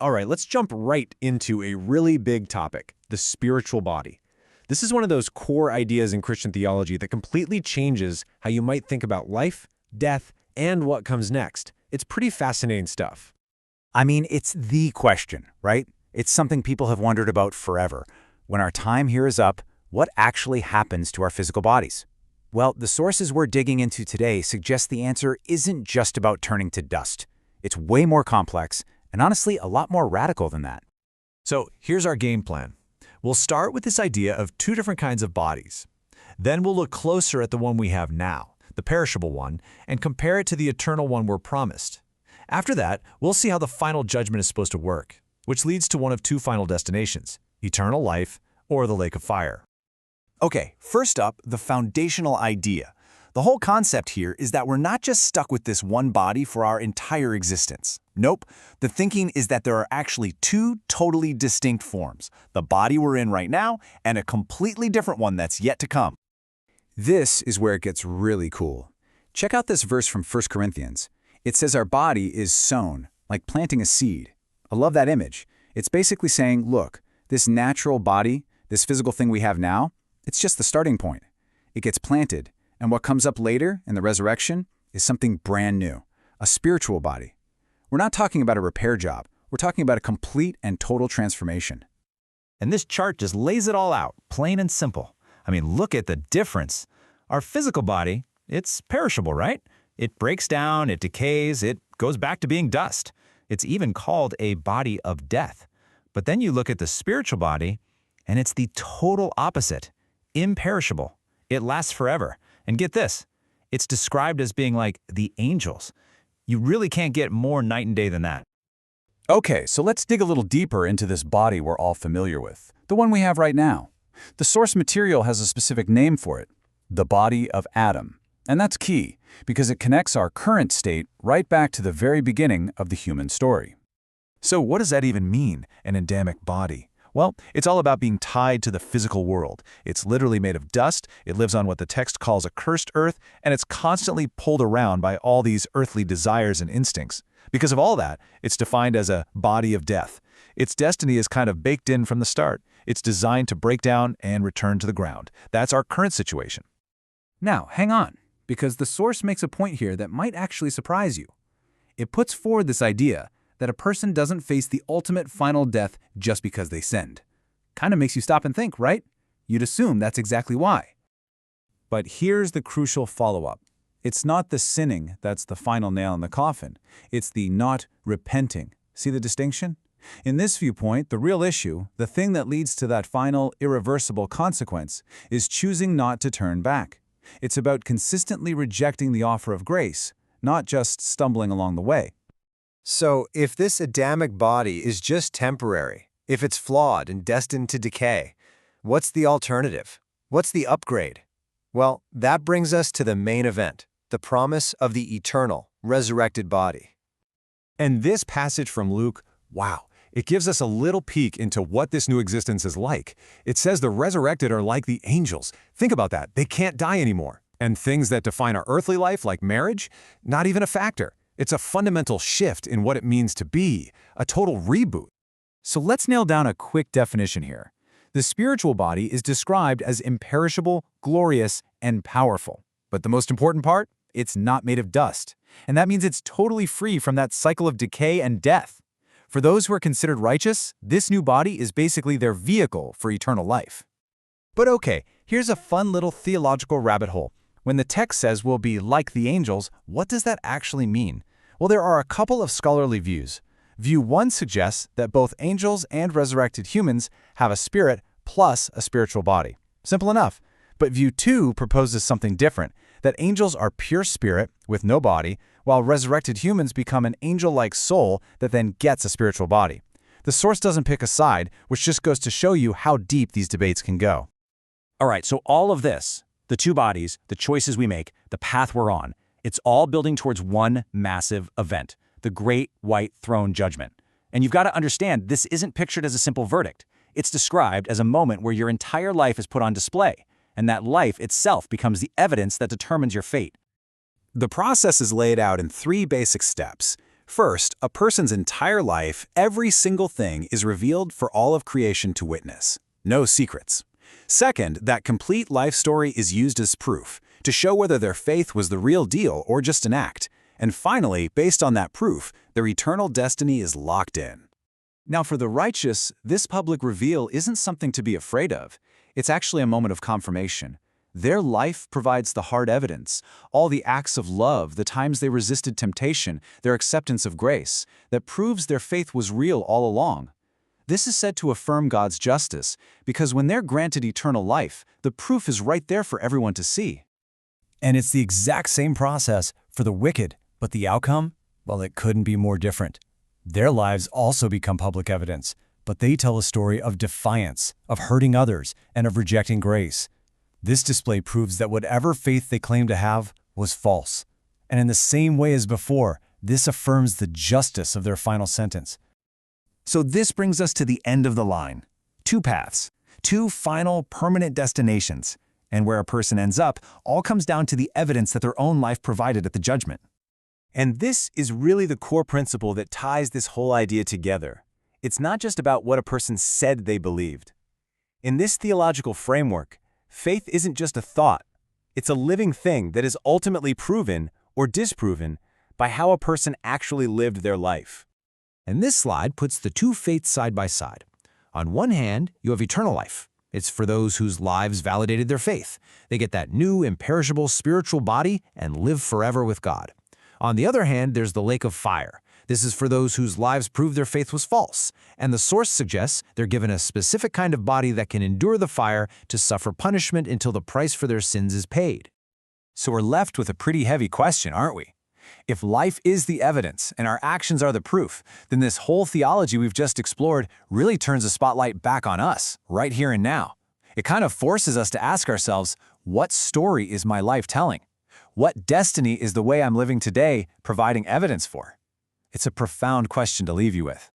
All right, let's jump right into a really big topic, the spiritual body. This is one of those core ideas in Christian theology that completely changes how you might think about life, death, and what comes next. It's pretty fascinating stuff. I mean, it's the question, right? It's something people have wondered about forever. When our time here is up, what actually happens to our physical bodies? Well, the sources we're digging into today suggest the answer isn't just about turning to dust. It's way more complex, and honestly, a lot more radical than that. So here's our game plan. We'll start with this idea of two different kinds of bodies. Then we'll look closer at the one we have now, the perishable one, and compare it to the eternal one we're promised. After that, we'll see how the final judgment is supposed to work, which leads to one of two final destinations, eternal life or the lake of fire. Okay, first up, the foundational idea. The whole concept here is that we're not just stuck with this one body for our entire existence. Nope, the thinking is that there are actually two totally distinct forms, the body we're in right now and a completely different one that's yet to come. This is where it gets really cool. Check out this verse from 1 Corinthians. It says our body is sown, like planting a seed. I love that image. It's basically saying, look, this natural body, this physical thing we have now, it's just the starting point. It gets planted, and what comes up later in the resurrection is something brand new, a spiritual body. We're not talking about a repair job. We're talking about a complete and total transformation. And this chart just lays it all out, plain and simple. I mean, look at the difference. Our physical body, it's perishable, right? It breaks down, it decays, it goes back to being dust. It's even called a body of death. But then you look at the spiritual body, and it's the total opposite, imperishable. It lasts forever. And get this, it's described as being like the angels. You really can't get more night and day than that. Okay, so let's dig a little deeper into this body we're all familiar with, the one we have right now. The source material has a specific name for it, the body of Adam. And that's key, because it connects our current state right back to the very beginning of the human story. So what does that even mean, an Adamic body? Well, it's all about being tied to the physical world. It's literally made of dust, it lives on what the text calls a cursed earth, and it's constantly pulled around by all these earthly desires and instincts. Because of all that, it's defined as a body of death. Its destiny is kind of baked in from the start. It's designed to break down and return to the ground. That's our current situation. Now, hang on, because the source makes a point here that might actually surprise you. It puts forward this idea that a person doesn't face the ultimate final death just because they sinned. Kind of makes you stop and think, right? You'd assume that's exactly why. But here's the crucial follow-up. It's not the sinning that's the final nail in the coffin. It's the not repenting. See the distinction? In this viewpoint, the real issue, the thing that leads to that final, irreversible consequence, is choosing not to turn back. It's about consistently rejecting the offer of grace, not just stumbling along the way. So, if this Adamic body is just temporary, if it's flawed and destined to decay, what's the alternative? What's the upgrade? Well, that brings us to the main event, the promise of the eternal, resurrected body. And this passage from Luke, wow, it gives us a little peek into what this new existence is like. It says the resurrected are like the angels. Think about that. They can't die anymore. And things that define our earthly life, like marriage, not even a factor. It's a fundamental shift in what it means to be, a total reboot. So let's nail down a quick definition here. The spiritual body is described as imperishable, glorious, and powerful. But the most important part? It's not made of dust. And that means it's totally free from that cycle of decay and death. For those who are considered righteous, this new body is basically their vehicle for eternal life. But okay, here's a fun little theological rabbit hole. When the text says we'll be like the angels, what does that actually mean? Well, there are a couple of scholarly views. View 1 suggests that both angels and resurrected humans have a spirit plus a spiritual body. Simple enough. But view 2 proposes something different, that angels are pure spirit with no body, while resurrected humans become an angel-like soul that then gets a spiritual body. The source doesn't pick a side, which just goes to show you how deep these debates can go. All right, so all of this, the two bodies, the choices we make, the path we're on, it's all building towards one massive event, the Great White Throne Judgment. And you've got to understand, this isn't pictured as a simple verdict. It's described as a moment where your entire life is put on display, and that life itself becomes the evidence that determines your fate. The process is laid out in 3 basic steps. First, a person's entire life, every single thing is revealed for all of creation to witness. No secrets. Second, that complete life story is used as proof, to show whether their faith was the real deal or just an act. And finally, based on that proof, their eternal destiny is locked in. Now, for the righteous, this public reveal isn't something to be afraid of. It's actually a moment of confirmation. Their life provides the hard evidence, all the acts of love, the times they resisted temptation, their acceptance of grace, that proves their faith was real all along. This is said to affirm God's justice, because when they're granted eternal life, the proof is right there for everyone to see. And it's the exact same process for the wicked, but the outcome? Well, it couldn't be more different. Their lives also become public evidence, but they tell a story of defiance, of hurting others, and of rejecting grace. This display proves that whatever faith they claimed to have was false. And in the same way as before, this affirms the justice of their final sentence. So this brings us to the end of the line. Two paths, two final permanent destinations. And where a person ends up all comes down to the evidence that their own life provided at the judgment. And this is really the core principle that ties this whole idea together. It's not just about what a person said they believed. In this theological framework, faith isn't just a thought. It's a living thing that is ultimately proven or disproven by how a person actually lived their life. And this slide puts the two faiths side by side. On one hand, you have eternal life. It's for those whose lives validated their faith. They get that new, imperishable spiritual body and live forever with God. On the other hand, there's the lake of fire. This is for those whose lives prove their faith was false, and the source suggests they're given a specific kind of body that can endure the fire to suffer punishment until the price for their sins is paid. So we're left with a pretty heavy question, aren't we? If life is the evidence and our actions are the proof, then this whole theology we've just explored really turns the spotlight back on us, right here and now. It kind of forces us to ask ourselves, what story is my life telling? What destiny is the way I'm living today providing evidence for? It's a profound question to leave you with.